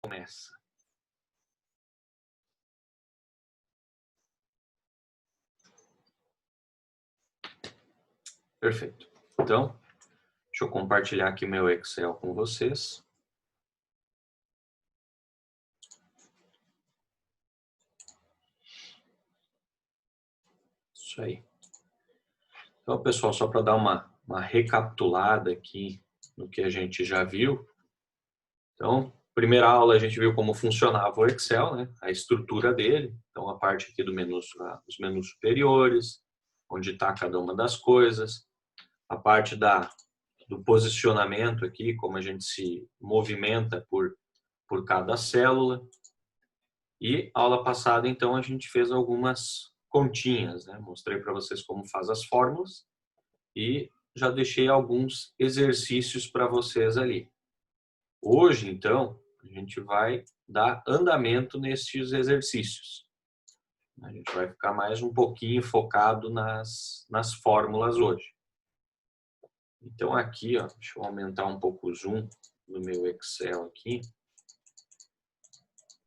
Começa. Perfeito. Então, deixa eu compartilhar aqui meu Excel com vocês. Isso aí. Então, pessoal, só para dar uma recapitulada aqui no que a gente já viu. Então, primeira aula a gente viu como funcionava o Excel, né? A estrutura dele. Então, a parte aqui do menu, os menus superiores, onde está cada uma das coisas. A parte do posicionamento aqui, como a gente se movimenta por cada célula. E aula passada, então, a gente fez algumas continhas, né? Mostrei para vocês como faz as fórmulas e já deixei alguns exercícios para vocês ali. Hoje, então, a gente vai dar andamento nesses exercícios. A gente vai ficar mais um pouquinho focado nas fórmulas hoje. Então, aqui, ó, deixa eu aumentar um pouco o zoom do meu Excel aqui.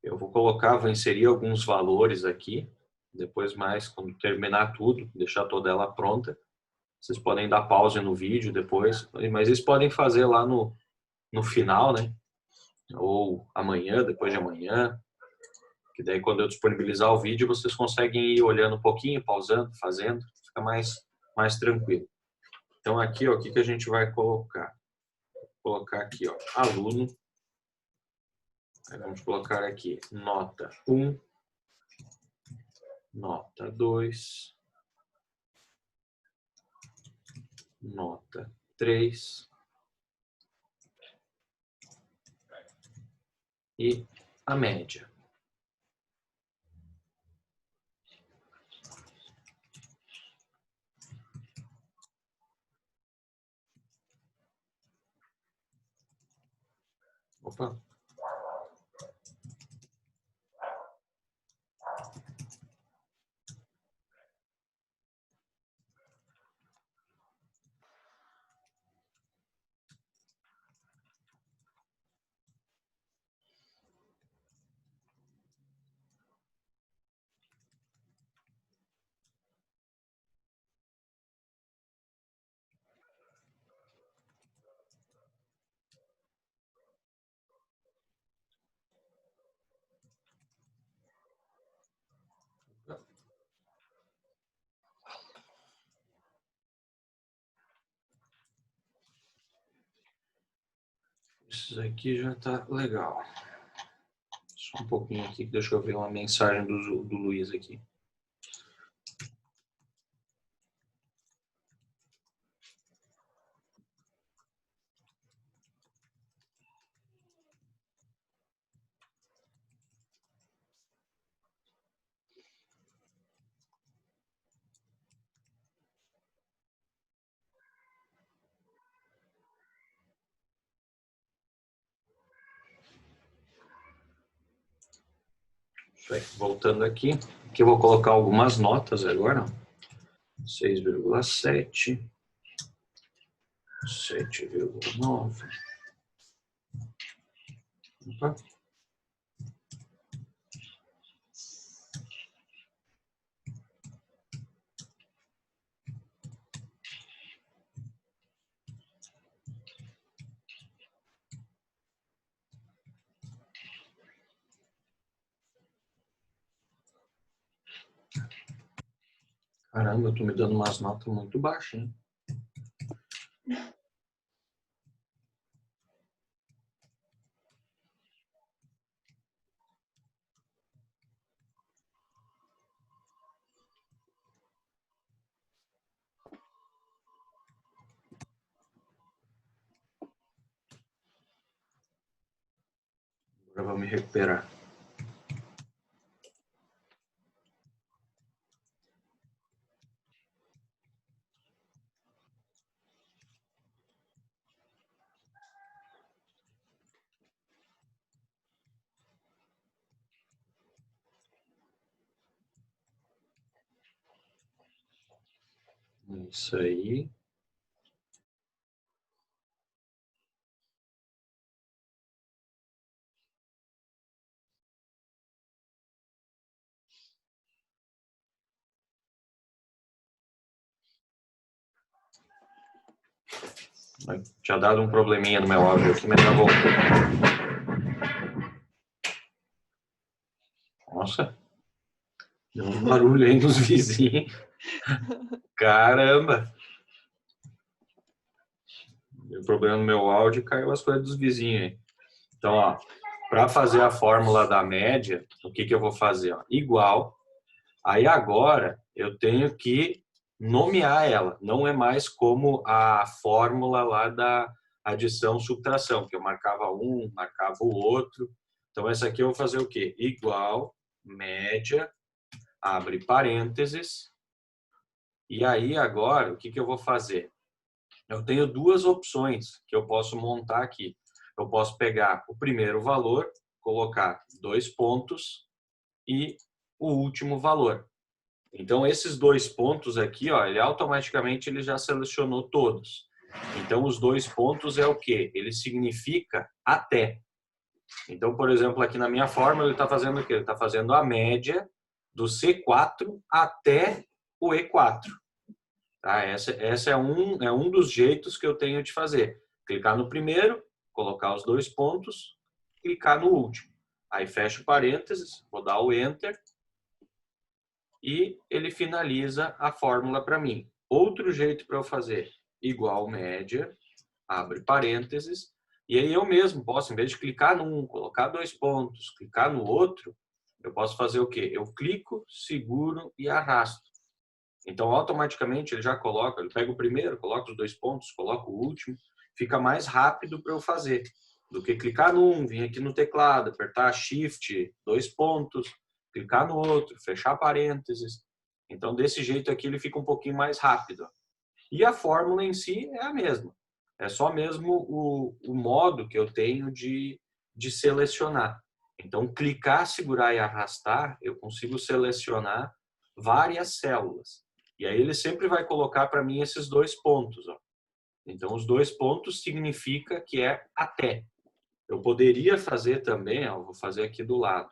Eu vou inserir alguns valores aqui. Depois mais, quando terminar tudo, deixar toda ela pronta. Vocês podem dar pausa no vídeo depois, mas eles podem fazer lá no final, né? Ou amanhã, depois de amanhã. Que daí quando eu disponibilizar o vídeo, vocês conseguem ir olhando um pouquinho, pausando, fazendo. Fica mais tranquilo. Então aqui, ó, o que a gente vai colocar? Vou colocar aqui, ó, aluno. Aí vamos colocar aqui nota 1, nota 2, nota 3 e a média. Opa. Isso aqui já tá legal. Só um pouquinho aqui, deixa eu ver uma mensagem do Luiz aqui. Isso aí, voltando aqui. Aqui eu vou colocar algumas notas agora. 6,7, 7,9. Opa. Caramba, eu tô me dando umas notas muito baixas, hein? Agora eu vou me recuperar. Isso aí. Tinha dado um probleminha no meu áudio aqui, mas já voltou. Nossa, deu um barulho aí nos vizinhos. Caramba! Deu problema no meu áudio e caiu as coisas dos vizinhos aí. Então, ó, para fazer a fórmula da média, o que eu vou fazer? Ó, igual. Aí agora eu tenho que nomear ela. Não é mais como a fórmula lá da adição subtração, que eu marcava um, marcava o outro. Então essa aqui eu vou fazer o quê? Igual, média, abre parênteses. E aí agora o que eu vou fazer? Eu tenho duas opções que eu posso montar aqui. Eu posso pegar o primeiro valor, colocar 2 pontos e o último valor. Então, esses 2 pontos aqui, ó, ele automaticamente ele já selecionou todos. Então, os 2 pontos é o quê? Ele significa até. Então, por exemplo, aqui na minha fórmula, ele está fazendo o quê? Ele está fazendo a média do C4 até o E4. Tá? Essa é um dos jeitos que eu tenho de fazer. Clicar no primeiro, colocar os 2 pontos, clicar no último. Aí fecho parênteses, vou dar o Enter e ele finaliza a fórmula para mim. Outro jeito para eu fazer, igual média, abre parênteses, e aí eu mesmo posso, em vez de clicar num, colocar 2 pontos, clicar no outro, eu posso fazer o quê? Eu clico, seguro e arrasto. Então, automaticamente, ele já coloca, ele pega o primeiro, coloca os 2 pontos, coloca o último, fica mais rápido para eu fazer do que clicar num, vir aqui no teclado, apertar Shift, 2 pontos, clicar no outro, fechar parênteses. Então, desse jeito aqui, ele fica um pouquinho mais rápido. E a fórmula em si é a mesma. É só mesmo o modo que eu tenho de selecionar. Então, clicar, segurar e arrastar, eu consigo selecionar várias células. E aí ele sempre vai colocar para mim esses 2 pontos. Ó. Então, os 2 pontos significa que é até. Eu poderia fazer também, ó, vou fazer aqui do lado,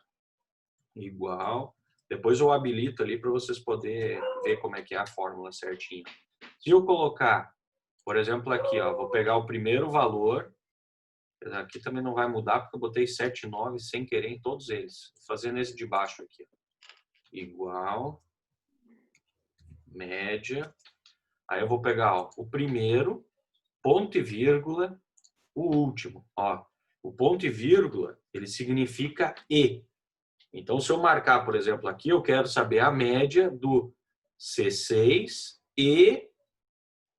igual. Depois eu habilito ali para vocês poderem ver como é que é a fórmula certinho. Se eu colocar, por exemplo, aqui, ó, vou pegar o primeiro valor, aqui também não vai mudar porque eu botei 7 e 9 sem querer em todos eles. Vou fazer nesse de baixo aqui. Igual, média. Aí eu vou pegar ó, o primeiro, ponto e vírgula, o último. Ó, o ponto e vírgula, ele significa e. Então, se eu marcar, por exemplo, aqui, eu quero saber a média do C6 e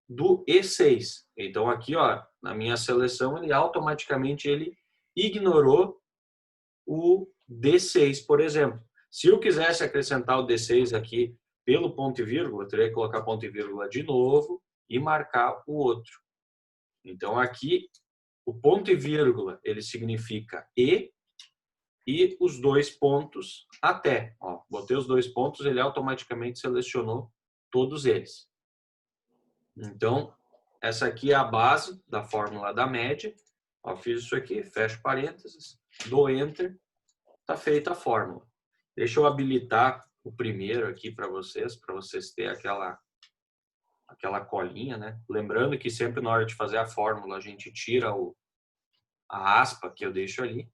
do E6. Então, aqui, ó, na minha seleção, ele automaticamente ele ignorou o D6, por exemplo. Se eu quisesse acrescentar o D6 aqui pelo ponto e vírgula, eu teria que colocar ponto e vírgula de novo e marcar o outro. Então, aqui, o ponto e vírgula, ele significa e os 2 pontos até. Ó, botei os 2 pontos, ele automaticamente selecionou todos eles. Então, essa aqui é a base da fórmula da média. Ó, fiz isso aqui, fecho parênteses, dou Enter, está feita a fórmula. Deixa eu habilitar o primeiro aqui para vocês terem aquela colinha, né? Lembrando que sempre na hora de fazer a fórmula, a gente tira a aspa que eu deixo ali.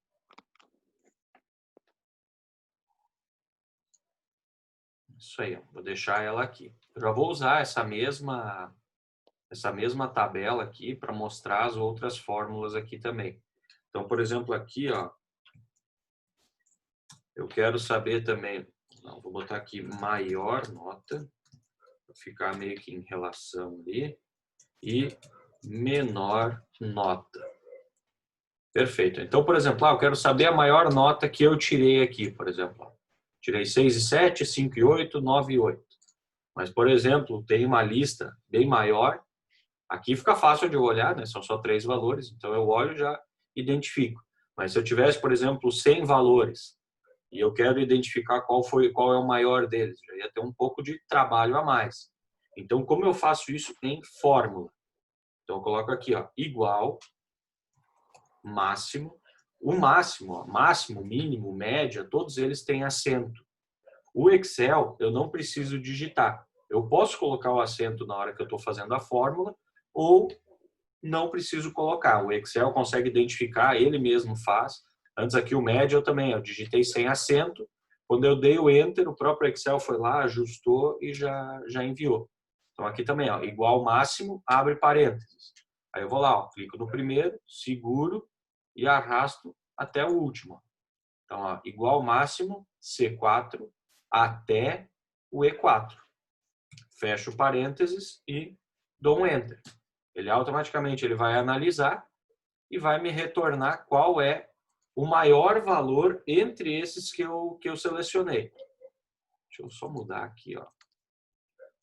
Isso aí, vou deixar ela aqui. Eu já vou usar essa mesma tabela aqui para mostrar as outras fórmulas aqui também. Então, por exemplo, aqui, ó, eu quero saber também, não, vou botar aqui maior nota, para ficar meio que em relação ali, e menor nota. Perfeito. Então, por exemplo, eu quero saber a maior nota que eu tirei aqui, por exemplo. Tirei 6,7, 5,8, 9,8. Mas, por exemplo, tem uma lista bem maior. Aqui fica fácil de eu olhar, né? São só 3 valores, então eu olho e já identifico. Mas se eu tivesse, por exemplo, 100 valores e eu quero identificar qual é o maior deles, já ia ter um pouco de trabalho a mais. Então, como eu faço isso em fórmula? Então, eu coloco aqui, ó, igual, máximo. O máximo, ó, máximo, mínimo, média, todos eles têm acento. O Excel, eu não preciso digitar. Eu posso colocar o acento na hora que eu estou fazendo a fórmula ou não preciso colocar. O Excel consegue identificar, ele mesmo faz. Antes aqui o média eu também, eu digitei sem acento. Quando eu dei o Enter, o próprio Excel foi lá, ajustou e já enviou. Então aqui também, ó, igual máximo, abre parênteses. Aí eu vou lá, ó, clico no primeiro, seguro e arrasto até o último. Então, ó, igual máximo, C4 até o E4. Fecho parênteses e dou um Enter. Ele automaticamente ele vai analisar e vai me retornar qual é o maior valor entre esses que eu selecionei. Deixa eu só mudar aqui, ó.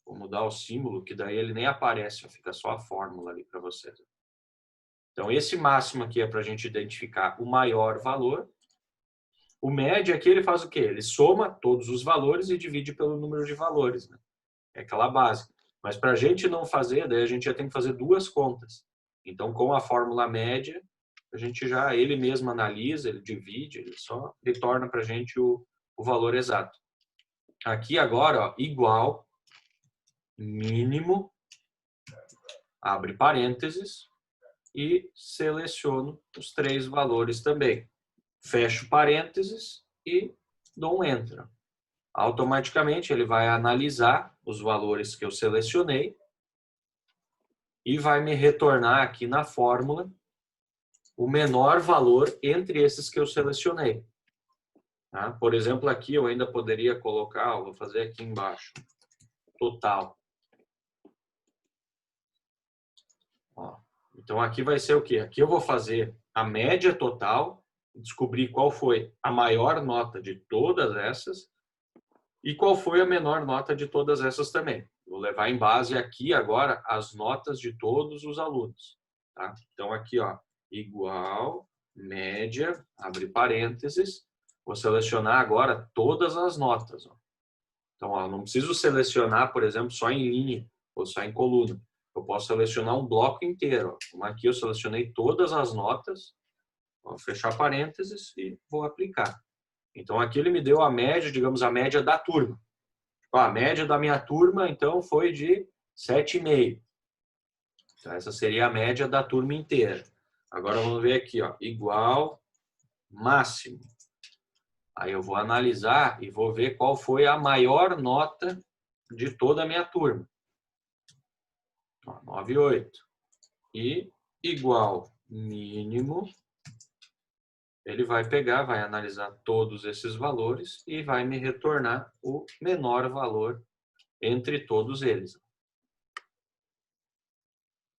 Vou mudar o símbolo, que daí ele nem aparece, ó, fica só a fórmula ali para vocês. Então, esse máximo aqui é para a gente identificar o maior valor. O médio aqui ele faz o quê? Ele soma todos os valores e divide pelo número de valores, né? É aquela base. Mas para a gente não fazer, daí a gente já tem que fazer duas contas. Então, com a fórmula média, a gente já, ele mesmo analisa, ele divide, ele só retorna para a gente o valor exato. Aqui agora, ó, igual, mínimo, abre parênteses e seleciono os três valores também. Fecho parênteses e dou um Enter. Automaticamente ele vai analisar os valores que eu selecionei e vai me retornar aqui na fórmula o menor valor entre esses que eu selecionei. Tá? Por exemplo, aqui eu ainda poderia colocar, vou fazer aqui embaixo, total. Ó, então aqui vai ser o quê? Aqui eu vou fazer a média total, descobrir qual foi a maior nota de todas essas e qual foi a menor nota de todas essas também. Vou levar em base aqui agora as notas de todos os alunos. Tá? Então aqui, ó, igual, média, abre parênteses, vou selecionar agora todas as notas. Ó. Então, ó, não preciso selecionar, por exemplo, só em linha ou só em coluna. Eu posso selecionar um bloco inteiro. Ó. Como aqui eu selecionei todas as notas, vou fechar parênteses e vou aplicar. Então, aqui ele me deu a média, digamos, a média da turma. A média da minha turma, então, foi de 7,5. Então, essa seria a média da turma inteira. Agora, vamos ver aqui, ó, igual, máximo. Aí eu vou analisar e vou ver qual foi a maior nota de toda a minha turma. 9,8. E igual, mínimo. Ele vai pegar, vai analisar todos esses valores e vai me retornar o menor valor entre todos eles.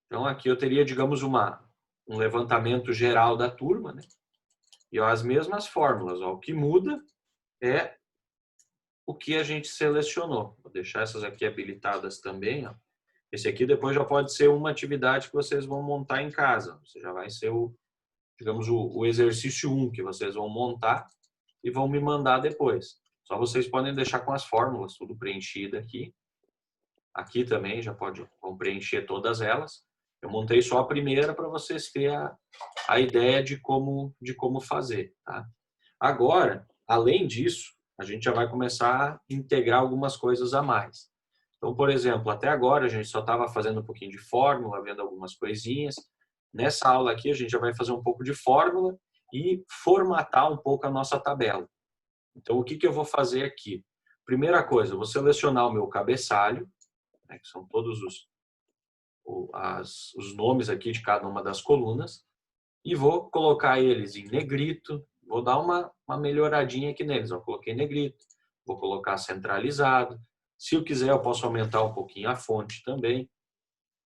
Então, aqui eu teria, digamos, um levantamento geral da turma, né? E ó, as mesmas fórmulas. Ó, o que muda é o que a gente selecionou. Vou deixar essas aqui habilitadas também. Ó. Esse aqui depois já pode ser uma atividade que vocês vão montar em casa. Você já vai ser digamos, o exercício 1 que vocês vão montar e vão me mandar depois. Só vocês podem deixar com as fórmulas tudo preenchido aqui. Aqui também já vão preencher todas elas. Eu montei só a primeira para vocês terem a ideia de como fazer. Tá? Agora, além disso, a gente já vai começar a integrar algumas coisas a mais. Então, por exemplo, até agora a gente só estava fazendo um pouquinho de fórmula, vendo algumas coisinhas. Nessa aula aqui a gente já vai fazer um pouco de fórmula e formatar um pouco a nossa tabela. Então, o que eu vou fazer aqui? Primeira coisa, eu vou selecionar o meu cabeçalho, né, que são todos os nomes aqui de cada uma das colunas, e vou colocar eles em negrito, vou dar uma melhoradinha aqui neles. Eu coloquei negrito, vou colocar centralizado. Se eu quiser, eu posso aumentar um pouquinho a fonte também.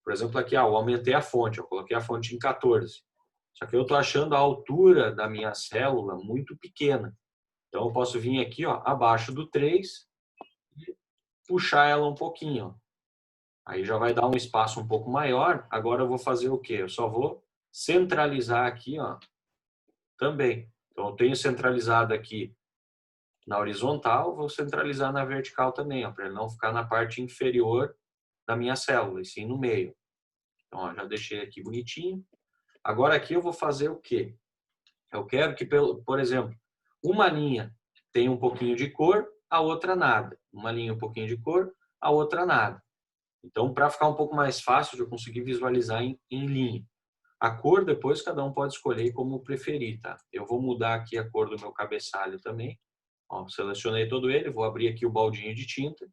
Por exemplo, aqui, eu aumentei a fonte, eu coloquei a fonte em 14. Só que eu estou achando a altura da minha célula muito pequena. Então, eu posso vir aqui, ó, abaixo do 3 e puxar ela um pouquinho. Ó. Aí já vai dar um espaço um pouco maior. Agora eu vou fazer o quê? Eu só vou centralizar aqui, ó, também. Então, eu tenho centralizado aqui na horizontal, vou centralizar na vertical também, para ele não ficar na parte inferior da minha célula, e sim no meio. Então, ó, já deixei aqui bonitinho. Agora aqui eu vou fazer o quê? Eu quero que, por exemplo, uma linha tenha um pouquinho de cor, a outra nada. Uma linha um pouquinho de cor, a outra nada. Então, para ficar um pouco mais fácil de eu conseguir visualizar em linha, A cor depois cada um pode escolher como preferir, tá? Eu vou mudar aqui a cor do meu cabeçalho também. Ó, selecionei todo ele, vou abrir aqui o baldinho de tinta.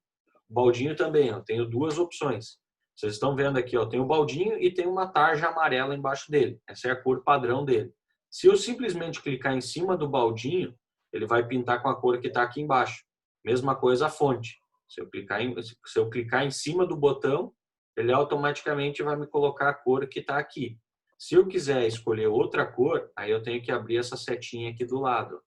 O baldinho também, eu tenho duas opções. Vocês estão vendo aqui, ó, tem o baldinho e tem uma tarja amarela embaixo dele. Essa é a cor padrão dele. Se eu simplesmente clicar em cima do baldinho, ele vai pintar com a cor que está aqui embaixo. Mesma coisa a fonte. Se eu clicar em cima do botão, ele automaticamente vai me colocar a cor que está aqui. Se eu quiser escolher outra cor, aí eu tenho que abrir essa setinha aqui do lado.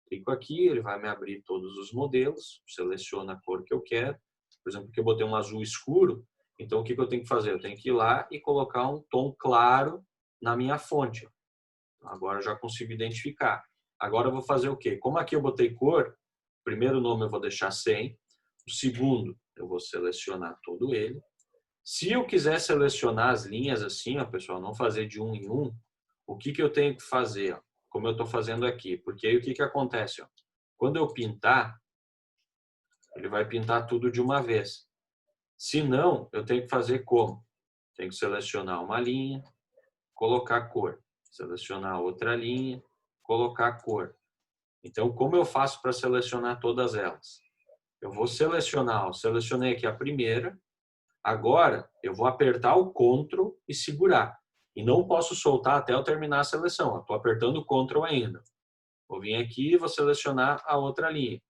Clico aqui, ele vai me abrir todos os modelos, seleciono a cor que eu quero. Por exemplo, aqui eu botei um azul escuro, então o que eu tenho que fazer? Eu tenho que ir lá e colocar um tom claro na minha fonte. Agora eu já consigo identificar. Agora eu vou fazer o quê? Como aqui eu botei cor, o primeiro nome eu vou deixar sem, o segundo eu vou selecionar todo ele. Se eu quiser selecionar as linhas assim, ó, pessoal, não fazer de um em um, o que eu tenho que fazer? Ó, como eu estou fazendo aqui. Porque aí o que acontece? Ó, quando eu pintar, ele vai pintar tudo de uma vez. Se não, eu tenho que fazer como? Tenho que selecionar uma linha, colocar cor. Selecionar outra linha, colocar cor. Então, como eu faço para selecionar todas elas? Eu vou selecionar, ó, selecionei aqui a primeira. Agora, eu vou apertar o Ctrl e segurar. E não posso soltar até eu terminar a seleção. Estou apertando o Ctrl ainda. Vou vir aqui e vou selecionar a outra linha.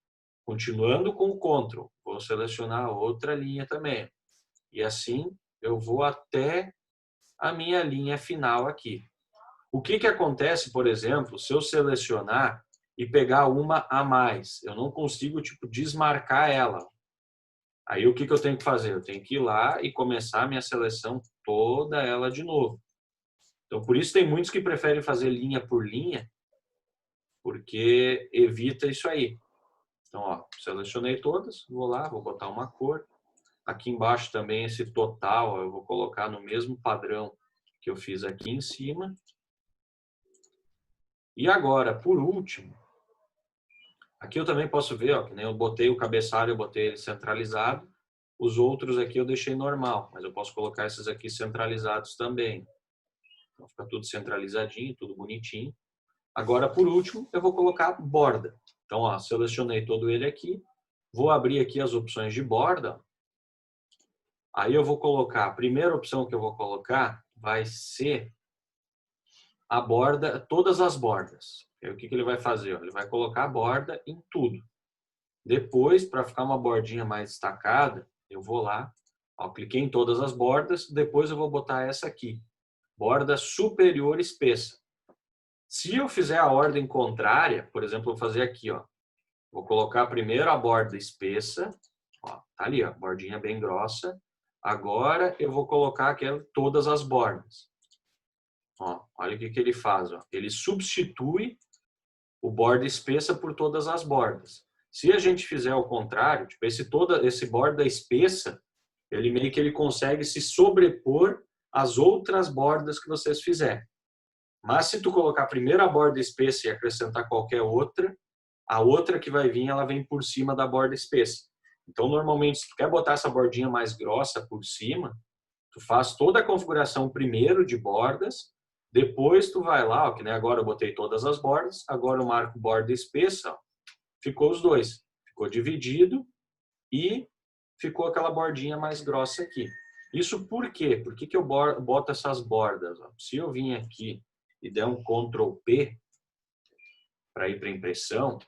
Continuando com o Ctrl, vou selecionar a outra linha também. E assim eu vou até a minha linha final aqui. O que acontece, por exemplo, se eu selecionar e pegar uma a mais? Eu não consigo desmarcar ela. Aí o que eu tenho que fazer? Eu tenho que ir lá e começar a minha seleção toda ela de novo. Então, por isso tem muitos que preferem fazer linha por linha, porque evita isso aí. Então, ó, selecionei todas, vou lá, vou botar uma cor. Aqui embaixo também esse total eu vou colocar no mesmo padrão que eu fiz aqui em cima. E agora, por último, aqui eu também posso ver, ó, que nem eu botei o cabeçalho, eu botei ele centralizado. Os outros aqui eu deixei normal, mas eu posso colocar esses aqui centralizados também. Então fica tudo centralizadinho, tudo bonitinho. Agora, por último, eu vou colocar borda. Então, ó, selecionei todo ele aqui. Vou abrir aqui as opções de borda. Aí eu vou colocar, a primeira opção que eu vou colocar vai ser a borda, todas as bordas. Aí o que ele vai fazer? Ele vai colocar a borda em tudo. Depois, para ficar uma bordinha mais destacada, eu vou lá, ó, cliquei em todas as bordas, depois eu vou botar essa aqui, borda superior espessa. Se eu fizer a ordem contrária, por exemplo, eu vou fazer aqui, ó, vou colocar primeiro a borda espessa, ó, tá ali, ó, bordinha bem grossa. Agora eu vou colocar aqui todas as bordas. Ó, olha o que ele faz, ó. Ele substitui o borda espessa por todas as bordas. Se a gente fizer o contrário, tipo esse borda espessa, ele meio que ele consegue se sobrepor às outras bordas que vocês fizerem. Mas se tu colocar primeiro a borda espessa e acrescentar qualquer outra, a outra que vai vir, ela vem por cima da borda espessa. Então, normalmente, se tu quer botar essa bordinha mais grossa por cima, tu faz toda a configuração primeiro de bordas, depois tu vai lá, ó, que nem agora eu botei todas as bordas, agora eu marco borda espessa, ó, ficou os dois. Ficou dividido e ficou aquela bordinha mais grossa aqui. Isso por quê? Por que eu boto essas bordas? Ó? Se eu vim aqui e der um Ctrl P para ir para impressão,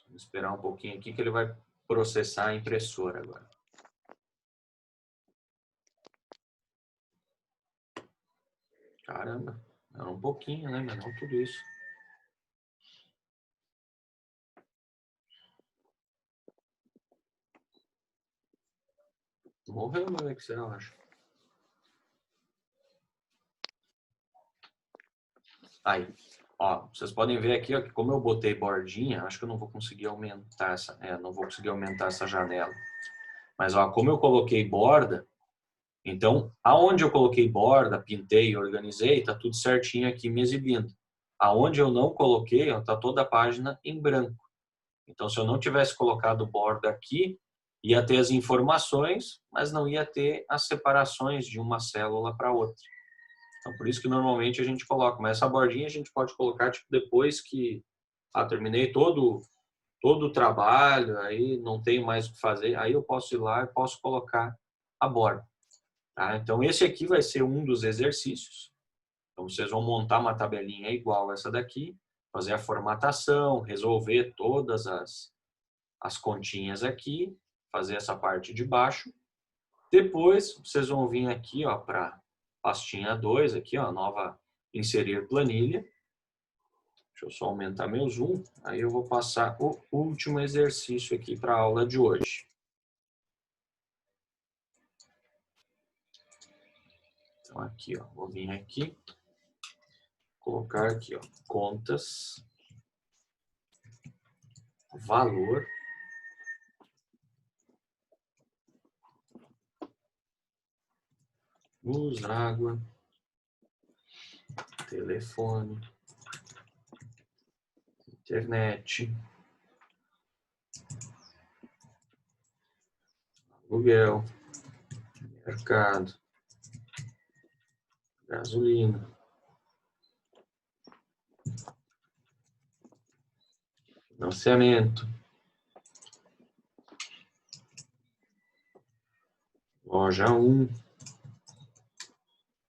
vou esperar um pouquinho aqui que ele vai processar a impressora agora. Caramba, era um pouquinho, né? Mas não tudo isso. Morreu meu Excel, eu acho. Aí, ó, vocês podem ver aqui, ó, que como eu botei bordinha, acho que eu não vou conseguir aumentar essa, não vou conseguir aumentar essa janela. Mas ó, como eu coloquei borda, então aonde eu coloquei borda, pintei, organizei, tá tudo certinho aqui me exibindo. Aonde eu não coloquei, ó, tá toda a página em branco. Então se eu não tivesse colocado borda aqui, Ia ter as informações, mas não ia ter as separações de uma célula para outra. Então, por isso que normalmente a gente coloca. Mas essa bordinha a gente pode colocar tipo, depois que terminei todo o trabalho, aí não tenho mais o que fazer, aí eu posso ir lá e posso colocar a borda. Tá? Então, esse aqui vai ser um dos exercícios. Então, vocês vão montar uma tabelinha igual essa daqui, fazer a formatação, resolver todas as continhas aqui, fazer essa parte de baixo. Depois, vocês vão vir aqui para pastinha 2, aqui, ó, nova inserir planilha. Deixa eu só aumentar meu zoom. Aí eu vou passar o último exercício aqui para a aula de hoje. Então, aqui, ó, vou vir aqui, colocar aqui, ó, contas, valor, luz, água, telefone, internet, aluguel, mercado, gasolina, financiamento, loja 1,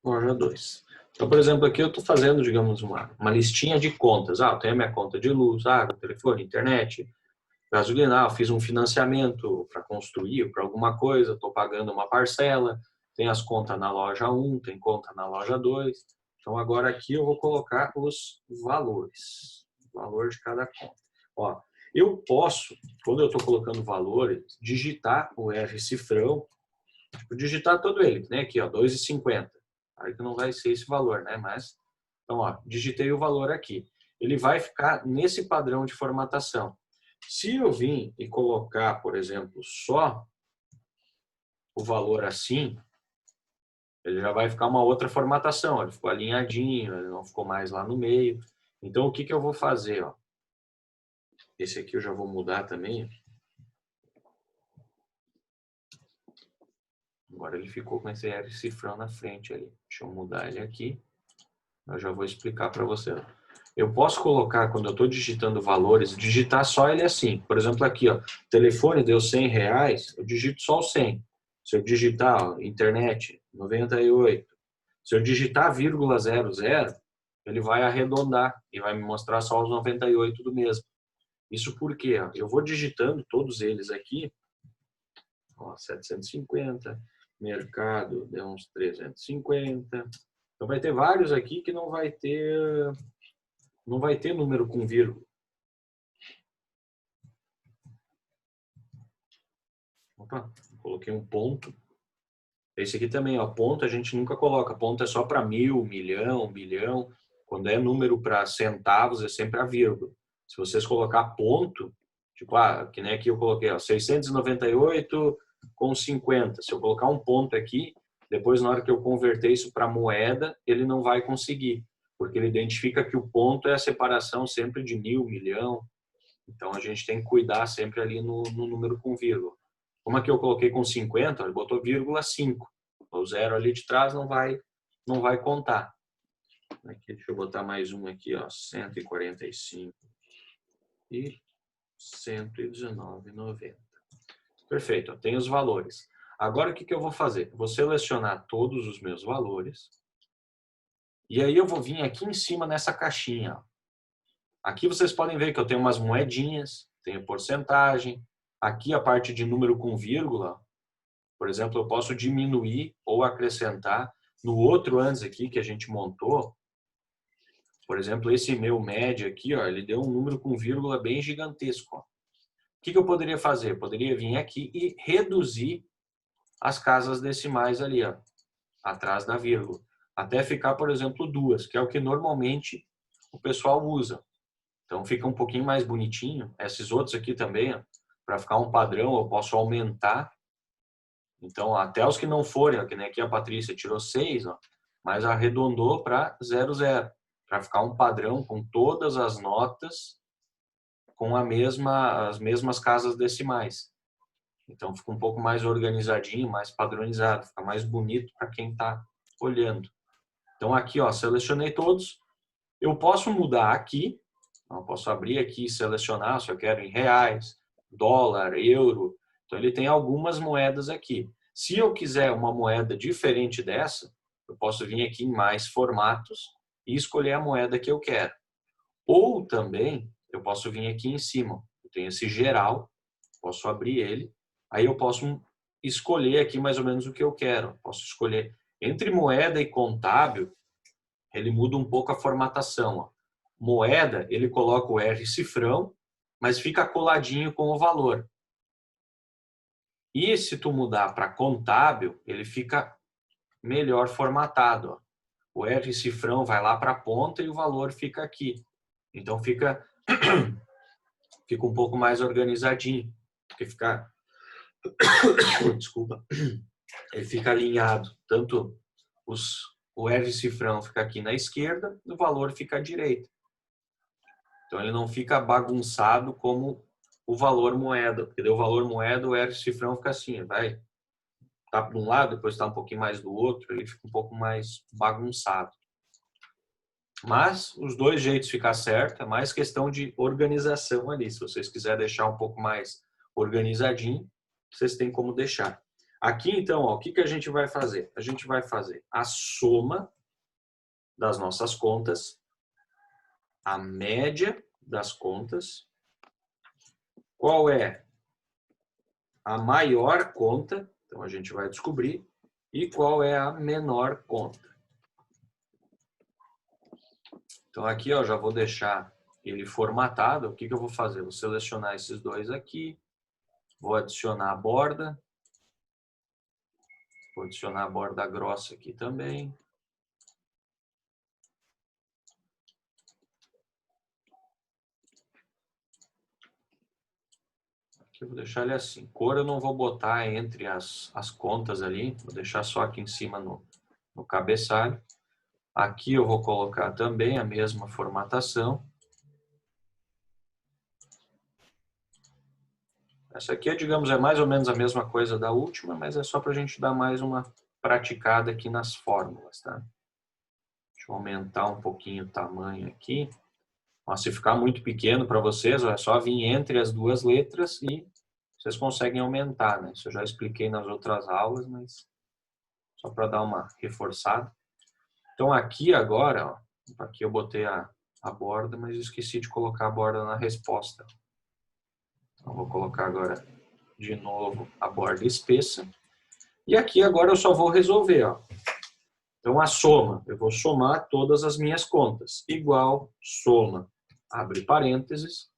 loja 2. Então, por exemplo, aqui eu estou fazendo, digamos, uma listinha de contas. Eu tenho a minha conta de luz, água, telefone, internet, gasolina. Eu fiz um financiamento para construir, para alguma coisa, estou pagando uma parcela. Tem as contas na loja 1, tem conta na loja 2. Então, agora aqui eu vou colocar os valores. O valor de cada conta. Ó, eu posso, quando eu estou colocando valores, digitar o R cifrão, digitar todo ele, né? Aqui, ó, 2,50. Aí que não vai ser esse valor, né? Mas, então, ó, digitei o valor aqui. Ele vai ficar nesse padrão de formatação. Se eu vir e colocar, por exemplo, só o valor assim, ele já vai ficar uma outra formatação. Ele ficou alinhadinho, ele não ficou mais lá no meio. Então, o que que eu vou fazer, ó? Esse aqui eu já vou mudar também. Agora ele ficou com esse R cifrão na frente ali. Deixa eu mudar ele aqui. Eu já vou explicar para você. Eu posso colocar, quando eu estou digitando valores, digitar só ele assim. Por exemplo, aqui, ó, telefone deu R$100, eu digito só o 100. Se eu digitar ó, internet, 98. Se eu digitar vírgula 00, ele vai arredondar e vai me mostrar só os 98 do mesmo. Isso porque ó, eu vou digitando todos eles aqui, ó, 750, mercado deu uns 350. Então vai ter vários aqui que não vai ter número com vírgula. Opa, coloquei um ponto. Esse aqui também, ó, ponto a gente nunca coloca. Ponto é só para 1000, milhão, bilhão. Quando é número para centavos, é sempre a vírgula. Se vocês colocar ponto, tipo, que nem aqui eu coloquei, ó, 698,50. Se eu colocar um ponto aqui, depois na hora que eu converter isso para moeda, ele não vai conseguir, porque ele identifica que o ponto é a separação sempre de 1000, milhão. Então a gente tem que cuidar sempre ali no número com vírgula. Como aqui eu coloquei com 50, ele botou vírgula 5. O zero ali de trás não vai contar. Aqui, deixa eu botar mais um aqui, ó, 145 e 119,90. Perfeito, ó, tem os valores. Agora o que eu vou fazer? Vou selecionar todos os meus valores e aí eu vou vir aqui em cima nessa caixinha. Ó. Aqui vocês podem ver que eu tenho umas moedinhas, tenho porcentagem. Aqui a parte de número com vírgula, por exemplo, eu posso diminuir ou acrescentar. No outro antes aqui que a gente montou, por exemplo, esse meu médio aqui, ó, ele deu um número com vírgula bem gigantesco. Ó. O que eu poderia fazer? Eu poderia vir aqui e reduzir as casas decimais ali, ó, atrás da vírgula. Até ficar, por exemplo, 2, que é o que normalmente o pessoal usa. Então fica um pouquinho mais bonitinho. Esses outros aqui também, para ficar um padrão, eu posso aumentar. Então, até os que não forem, ó, que nem aqui a Patrícia tirou 6, ó, mas arredondou para 00, para ficar um padrão com todas as notas com as mesmas casas decimais. Então fica um pouco mais organizadinho, mais padronizado, fica mais bonito para quem está olhando. Então aqui, ó, selecionei todos. Eu posso mudar aqui, eu posso abrir aqui e selecionar se eu quero em reais, dólar, euro. Então ele tem algumas moedas aqui. Se eu quiser uma moeda diferente dessa, eu posso vir aqui em mais formatos e escolher a moeda que eu quero. Ou também eu posso vir aqui em cima. Eu tenho esse geral, posso abrir ele. Aí eu posso escolher aqui mais ou menos o que eu quero. Posso escolher entre moeda e contábil, ele muda um pouco a formatação. Ó. Moeda, ele coloca o R cifrão, mas fica coladinho com o valor. E se tu mudar para contábil, ele fica melhor formatado. Ó. O R cifrão vai lá para a ponta e o valor fica aqui. Então fica um pouco mais organizadinho, porque fica desculpa, ele fica alinhado, tanto o R cifrão fica aqui na esquerda, o valor fica à direita. Então ele não fica bagunçado como o valor moeda, porque o valor moeda, o R cifrão fica assim, vai tá de um lado, depois tá um pouquinho mais do outro, ele fica um pouco mais bagunçado. Mas os dois jeitos ficar certo, é mais questão de organização ali. Se vocês quiserem deixar um pouco mais organizadinho, vocês têm como deixar. Aqui, então, ó, o que a gente vai fazer? A gente vai fazer a soma das nossas contas, a média das contas, qual é a maior conta, então a gente vai descobrir, e qual é a menor conta. Então aqui, ó, já vou deixar ele formatado. O que eu vou fazer? Vou selecionar esses dois aqui, vou adicionar a borda, vou adicionar a borda grossa aqui também. Aqui eu vou deixar ele assim. Cor eu não vou botar entre as contas ali, vou deixar só aqui em cima no cabeçalho. Aqui eu vou colocar também a mesma formatação. Essa aqui, digamos, é mais ou menos a mesma coisa da última, mas é só para a gente dar mais uma praticada aqui nas fórmulas, tá? Deixa eu aumentar um pouquinho o tamanho aqui. Mas se ficar muito pequeno para vocês, é só vir entre as duas letras e vocês conseguem aumentar, né? Isso eu já expliquei nas outras aulas, mas só para dar uma reforçada. Então aqui agora, ó, aqui eu botei a borda, mas esqueci de colocar a borda na resposta. Então vou colocar agora de novo a borda espessa. E aqui agora eu só vou resolver, ó. Então a soma, eu vou somar todas as minhas contas. Igual, soma, abre parênteses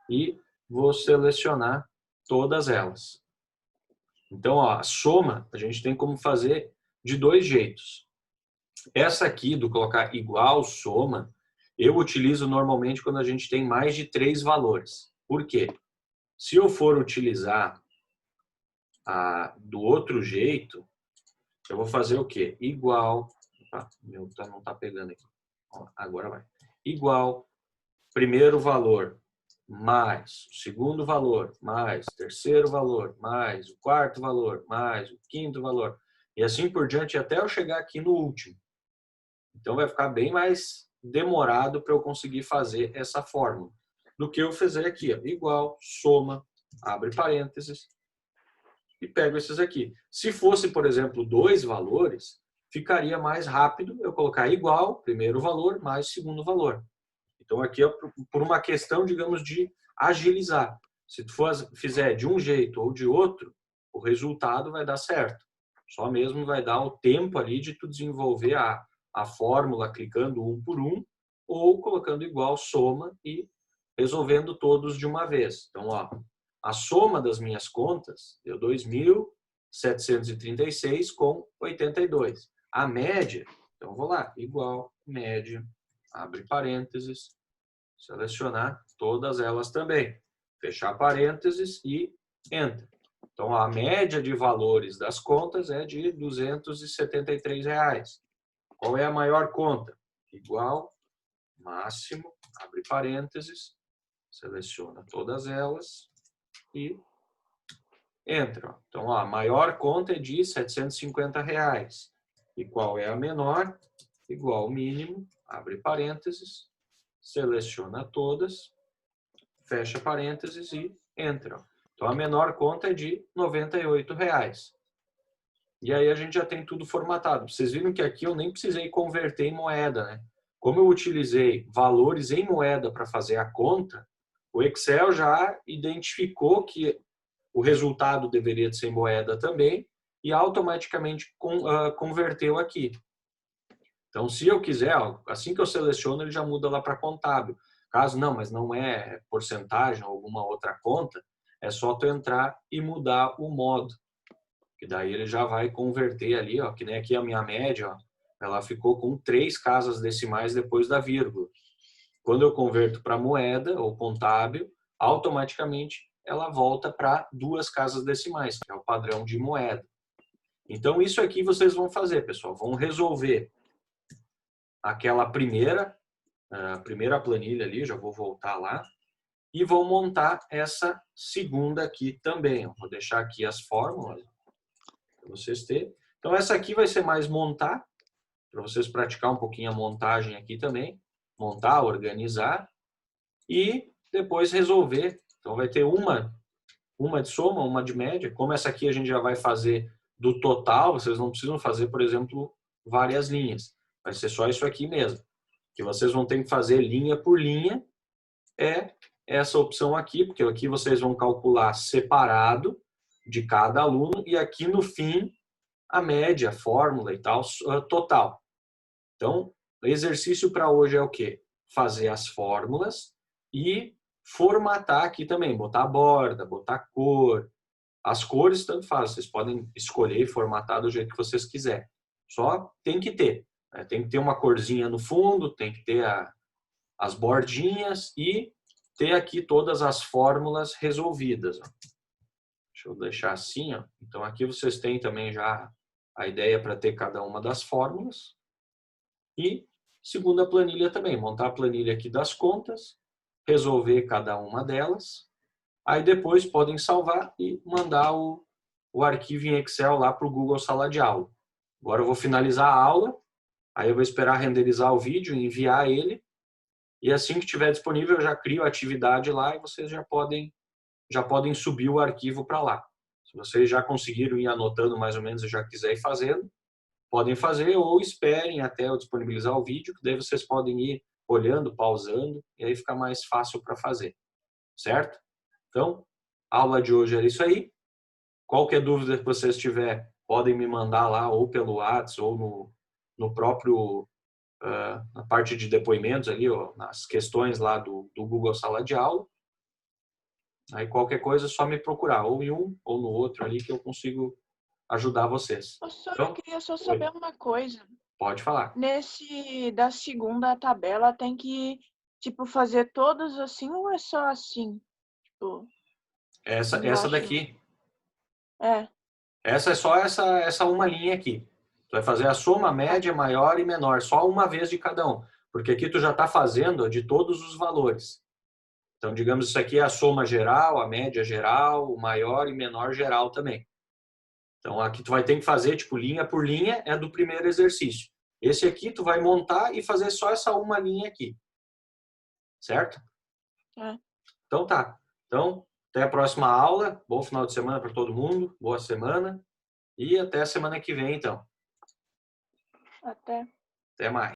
e vou selecionar todas elas. Então, ó, a soma a gente tem como fazer de dois jeitos. Essa aqui do colocar igual, soma, eu utilizo normalmente quando a gente tem mais de 3 valores. Por quê? Se eu for utilizar do outro jeito, eu vou fazer o quê? Igual, meu não tá pegando aqui. Agora vai. Igual, primeiro valor, mais o segundo valor, mais o terceiro valor, mais o quarto valor, mais o quinto valor. E assim por diante até eu chegar aqui no último. Então vai ficar bem mais demorado para eu conseguir fazer essa fórmula. Do que eu fazer aqui, ó, igual, soma, abre parênteses, e pego esses aqui. Se fosse, por exemplo, 2 valores, ficaria mais rápido eu colocar igual, primeiro valor, mais segundo valor. Então aqui é por uma questão, digamos, de agilizar. Se tu fizer de um jeito ou de outro, o resultado vai dar certo. Só mesmo vai dar o tempo ali de tu desenvolver a fórmula clicando um por um ou colocando igual, soma e resolvendo todos de uma vez. Então, ó, a soma das minhas contas deu 2.736,82. A média, então vou lá, igual, média, abre parênteses, selecionar todas elas também, fechar parênteses e enter. Então a média de valores das contas é de R$ 273. Qual é a maior conta? Igual, máximo, abre parênteses, seleciona todas elas e entra. Então, ó, a maior conta é de R$ 750. E qual é a menor? Igual ao mínimo, abre parênteses, seleciona todas, fecha parênteses e entra. Então, a menor conta é de R$ 98. E aí a gente já tem tudo formatado. Vocês viram que aqui eu nem precisei converter em moeda, né? Como eu utilizei valores em moeda para fazer a conta, o Excel já identificou que o resultado deveria de ser em moeda também e automaticamente converteu aqui. Então, se eu quiser, assim que eu seleciono, ele já muda lá para contábil. Caso não, mas não é porcentagem ou alguma outra conta, é só tu entrar e mudar o modo. Que daí ele já vai converter ali, ó, que nem aqui a minha média, ó, ela ficou com 3 casas decimais depois da vírgula. Quando eu converto para moeda ou contábil, automaticamente ela volta para 2 casas decimais, que é o padrão de moeda. Então, isso aqui vocês vão fazer, pessoal. Vão resolver aquela a primeira planilha ali, já vou voltar lá, e vou montar essa segunda aqui também. Vou deixar aqui as fórmulas para vocês terem. Então, essa aqui vai ser mais montar, para vocês praticar um pouquinho a montagem aqui também. Montar, organizar e depois resolver. Então, vai ter uma de soma, uma de média. Como essa aqui a gente já vai fazer do total, vocês não precisam fazer, por exemplo, várias linhas. Vai ser só isso aqui mesmo. Que vocês vão ter que fazer linha por linha é essa opção aqui, porque aqui vocês vão calcular separado de cada aluno e aqui no fim a média, a fórmula e tal, total. Então, o exercício para hoje é o quê? Fazer as fórmulas e formatar aqui também, botar a borda, botar a cor. As cores tanto faz, vocês podem escolher e formatar do jeito que vocês quiserem. Só tem que ter. Né? Tem que ter uma corzinha no fundo, tem que ter as bordinhas e ter aqui todas as fórmulas resolvidas. Deixa eu deixar assim. Ó. Então, aqui vocês têm também já a ideia para ter cada uma das fórmulas. E segunda planilha também, montar a planilha aqui das contas, resolver cada uma delas. Aí depois podem salvar e mandar o arquivo em Excel lá para o Google Sala de Aula. Agora eu vou finalizar a aula, aí eu vou esperar renderizar o vídeo, enviar ele, e assim que estiver disponível eu já crio a atividade lá e vocês já podem subir o arquivo para lá. Se vocês já conseguiram ir anotando mais ou menos e já quiser ir fazendo, podem fazer ou esperem até eu disponibilizar o vídeo, que daí vocês podem ir olhando, pausando, e aí fica mais fácil para fazer, certo? Então, a aula de hoje era isso aí. Qualquer dúvida que vocês tiverem, podem me mandar lá ou pelo WhatsApp ou no próprio, na parte de depoimentos ali, ó, nas questões lá do Google Sala de Aula. Aí qualquer coisa é só me procurar, ou em um ou no outro ali que eu consigo ajudar vocês. Professor, Então, eu queria só saber uma coisa. pode falar. Da segunda tabela tem que, tipo, fazer todos assim ou é só assim? Tipo, Essa embaixo. daqui. É. Essa é só essa uma linha aqui. Tu vai fazer a soma, média, maior e menor, só uma vez de cada um. Porque aqui tu já está fazendo de todos os valores. Então, digamos, isso aqui é a soma geral, a média geral, o maior e menor geral também. Então, aqui tu vai ter que fazer, tipo, linha por linha, é do primeiro exercício. Esse aqui tu vai montar e fazer só essa uma linha aqui. Certo? É. Então tá. Então, até a próxima aula. Bom final de semana para todo mundo. Boa semana. E até a semana que vem, então. Até. Até mais.